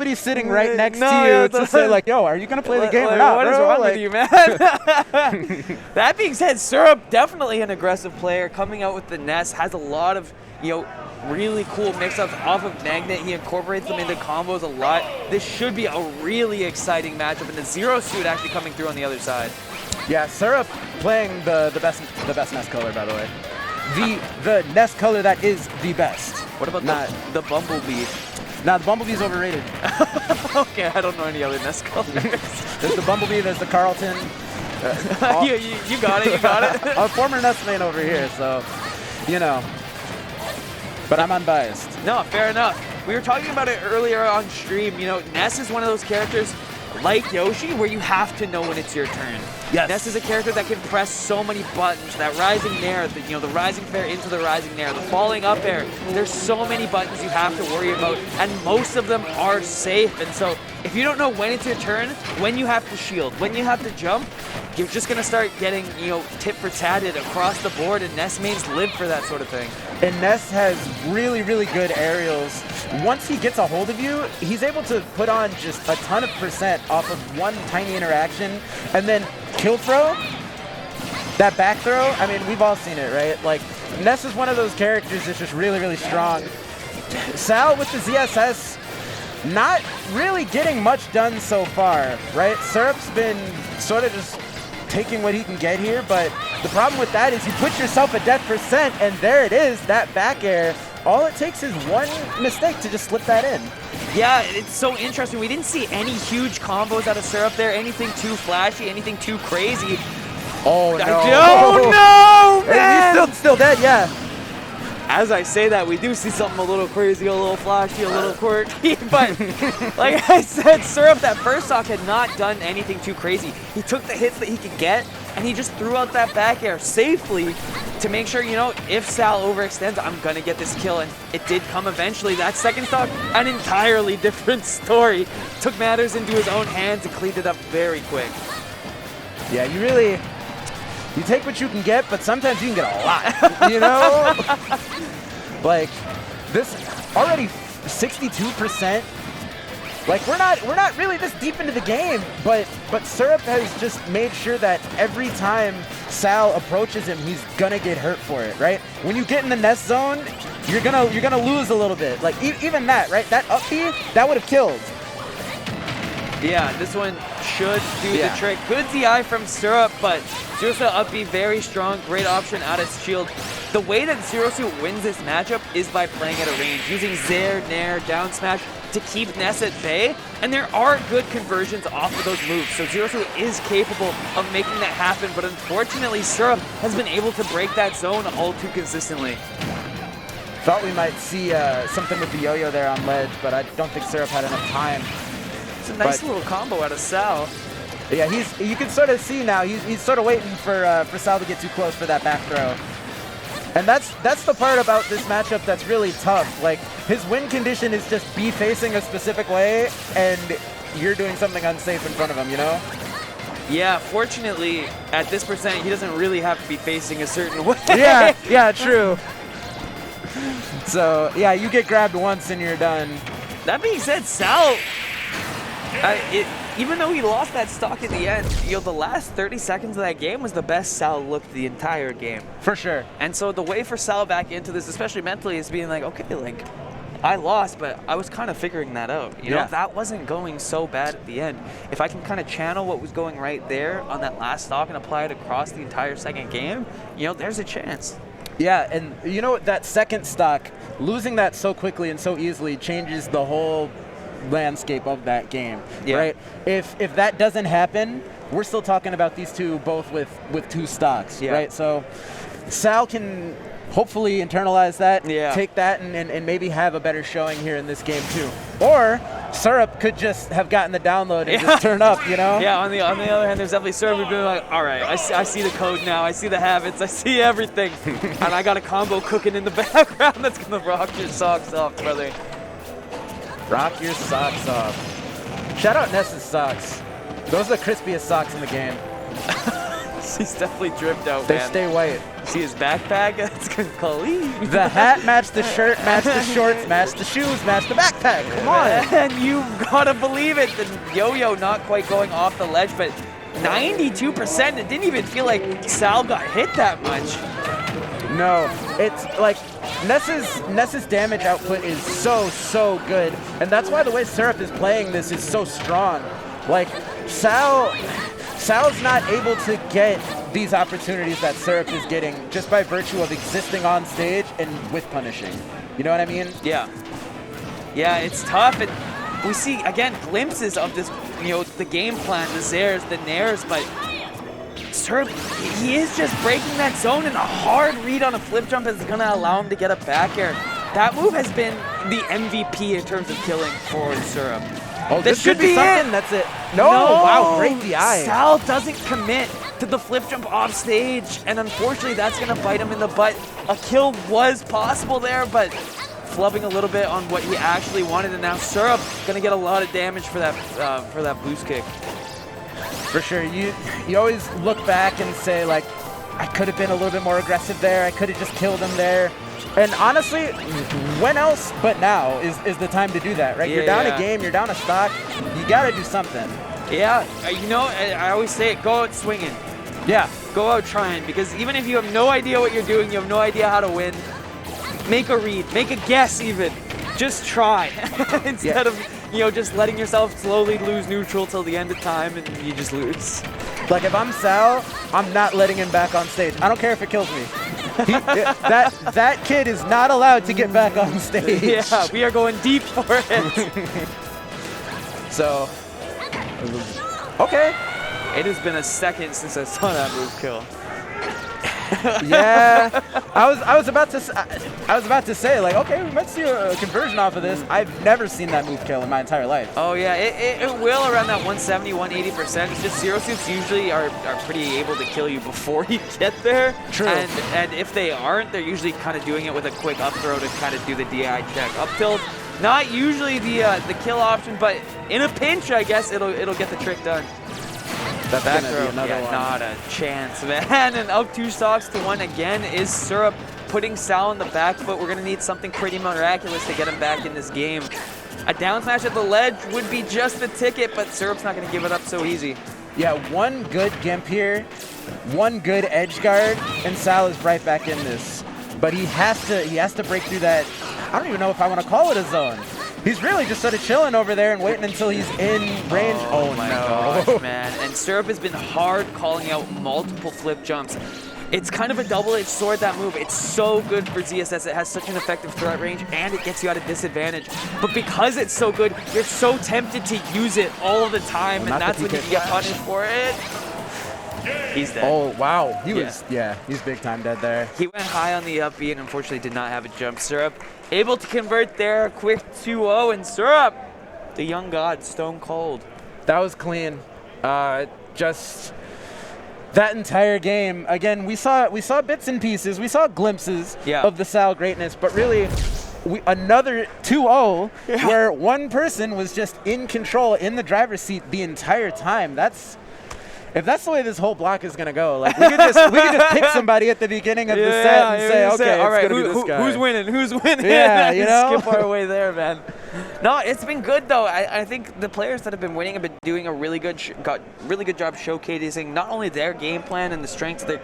Somebody sitting right next to you to say like, yo, are you going to play the game or not, What is bro? wrong with you, man? That being said, Syrup, definitely an aggressive player. Coming out with the Ness, has a lot of, really cool mix-ups off of Magnet. He incorporates them into combos a lot. This should be a really exciting matchup, and the Zero Suit actually coming through on the other side. Yeah, Syrup playing the best Ness color, by the way. The Ness color that is the best. What about the Bumblebee? Nah, the Bumblebee's overrated. Okay, I don't know any other Ness colors. There's the Bumblebee, there's the Carlton. You got it, you got it. A former Ness main over here, so, But I'm unbiased. No, fair enough. We were talking about it earlier on stream. Ness is one of those characters like Yoshi where you have to know when it's your turn. Yes. Ness is a character that can press so many buttons. That rising nair, the rising fair into the rising nair, the falling up air. There's so many buttons you have to worry about, and most of them are safe. And so if you don't know when it's your turn, when you have to shield, when you have to jump, you're just going to start getting, tit for tatted across the board, and Ness mains live for that sort of thing. And Ness has really, really good aerials. Once he gets a hold of you, he's able to put on just a ton of percent off of one tiny interaction, and then kill throw, that back throw, I mean, we've all seen it, right? Like, Ness is one of those characters that's just really, really strong. Sal with the ZSS, not really getting much done so far, right? Syrup's been sort of just taking what he can get here, but the problem with that is you put yourself at death percent, and there it is, that back air. All it takes is one mistake to just slip that in. Yeah, it's so interesting. We didn't see any huge combos out of Syrup there, anything too flashy, anything too crazy. Oh, no. Oh, no, man! He's still dead, yeah. As I say that, we do see something a little crazy, a little flashy, a little quirky, but like I said, Syrup, that first stock had not done anything too crazy. He took the hits that he could get, and he just threw out that back air safely to make sure, if Sal overextends, I'm going to get this kill, and it did come eventually. That second stock, an entirely different story. Took matters into his own hands and cleaned it up very quick. Yeah, you take what you can get, but sometimes you can get a lot, Like, this already 62%. Like, we're not really this deep into the game, but Syrup has just made sure that every time Sal approaches him, he's gonna get hurt for it, right? When you get in the Ness zone, you're gonna lose a little bit. Like, even that, right? That up B, that would have killed. Yeah, this one should do the trick. Good DI from Syrup, but Zero Suit up B very strong, great option out of shield. The way that Zero Suit wins this matchup is by playing at a range, using Zair, Nair, down smash to keep Ness at bay, and there are good conversions off of those moves, so Zero Suit is capable of making that happen, but unfortunately Syrup has been able to break that zone all too consistently. Thought we might see something with the yo-yo there on ledge, but I don't think Syrup had enough time. It's a nice little combo out of Sal. Yeah, you can sort of see now, he's sort of waiting for Sal to get too close for that back throw. And that's the part about this matchup that's really tough. Like, his win condition is just be facing a specific way, and you're doing something unsafe in front of him, Yeah, fortunately, at this percent, he doesn't really have to be facing a certain way. Yeah, true. So, yeah, you get grabbed once and you're done. That being said, Sal, even though he lost that stock in the end, the last 30 seconds of that game was the best Sal looked the entire game. For sure. And so the way for Sal back into this, especially mentally, is being like, okay, like, I lost, but I was kind of figuring that out. You know, that wasn't going so bad at the end. If I can kind of channel what was going right there on that last stock and apply it across the entire second game, there's a chance. Yeah, and that second stock, losing that so quickly and so easily changes the whole landscape of that game, right? If that doesn't happen, we're still talking about these two both with two stocks, right? So Sal can hopefully internalize that, take that, and maybe have a better showing here in this game too. Or Syrup could just have gotten the download and just turn up, Yeah, on the other hand, there's definitely Syrup who'd be like, all right, I see the code now, I see the habits, I see everything, and I got a combo cooking in the background that's gonna rock your socks off, brother. Rock your socks off. Shout out Ness's socks. Those are the crispiest socks in the game. He's definitely dripped out, They man. stay white. See his backpack? That's clean. The hat matched the shirt, matched the shorts, matched the shoes, matched the backpack. Come on. And you gotta believe it. The yo-yo not quite going off the ledge, but 92%. It didn't even feel like Sal got hit that much. No, it's like Ness's damage output is so good, and that's why the way Syrup is playing this is so strong. Like Sal's not able to get these opportunities that Syrup is getting just by virtue of existing on stage and with punishing. You know what I mean? Yeah. Yeah, it's tough. And we see, again, glimpses of this, the game plan, the Zers, the Nairs, but Syrup, he is just breaking that zone, and a hard read on a flip jump is going to allow him to get a back air. That move has been the MVP in terms of killing for Syrup. Oh, this should be something. It. That's it. No, wow, great DI. Sal doesn't commit to the flip jump off stage, and unfortunately that's going to bite him in the butt. A kill was possible there, but flubbing a little bit on what he actually wanted, and now Syrup going to get a lot of damage for that boost kick. For sure. You always look back and say, like, I could have been a little bit more aggressive there. I could have just killed him there. And honestly, when else but now is the time to do that, right? Yeah, you're down a game, you're down a stock. You got to do something. Yeah, I always say it, go out swinging. Yeah. Go out trying, because even if you have no idea what you're doing, you have no idea how to win, make a read, make a guess even. Just try instead of just letting yourself slowly lose neutral till the end of time and you just lose. Like if I'm Sal, I'm not letting him back on stage. I don't care if it kills me. That kid is not allowed to get back on stage. Yeah, we are going deep for it. So, okay. It has been a second since I saw that move kill. Yeah, I was about to say, like, okay, we might see a conversion off of this. I've never seen that move kill in my entire life. Oh yeah, it will around that 170, 180%. It's just Zero Suits usually are pretty able to kill you before you get there. True. And if they aren't, they're usually kind of doing it with a quick up throw to kind of do the DI check. Up tilt, not usually the kill option, but in a pinch, I guess it'll get the trick done. That's back gonna throw, be another one. Not a chance, man. And up 2 stocks to 1 again is Syrup putting Sal in the back foot. We're gonna need something pretty miraculous to get him back in this game. A down smash at the ledge would be just the ticket, but Syrup's not gonna give it up so easy. Yeah, one good gimp here, one good edge guard, and Sal is right back in this. But he has to break through that. I don't even know if I want to call it a zone. He's really just sort of chilling over there and waiting until he's in range. Oh my gosh, man. And Syrup has been hard calling out multiple flip jumps. It's kind of a double-edged sword, that move. It's so good for ZSS. It has such an effective threat range, and it gets you at a disadvantage. But because it's so good, you're so tempted to use it all the time, and that's when you get punished for it. He's dead. Oh, wow. He's big time dead there. He went high on the up B and unfortunately did not have a jump. Syrup able to convert there, quick 2-0, and Syrup, the young god, stone cold. That was clean. Just that entire game. Again, we saw bits and pieces. We saw glimpses of the Sal greatness, but really, another 2-0 where one person was just in control, in the driver's seat the entire time. If that's the way this whole block is gonna go, like we could just pick somebody at the beginning of the set and say, okay, all right, it's gonna be this guy. Who's winning? Who's winning? Yeah, you know. Skip our way there, man. No, it's been good though. I think the players that have been winning have been doing a really good job showcasing not only their game plan and the strengths of their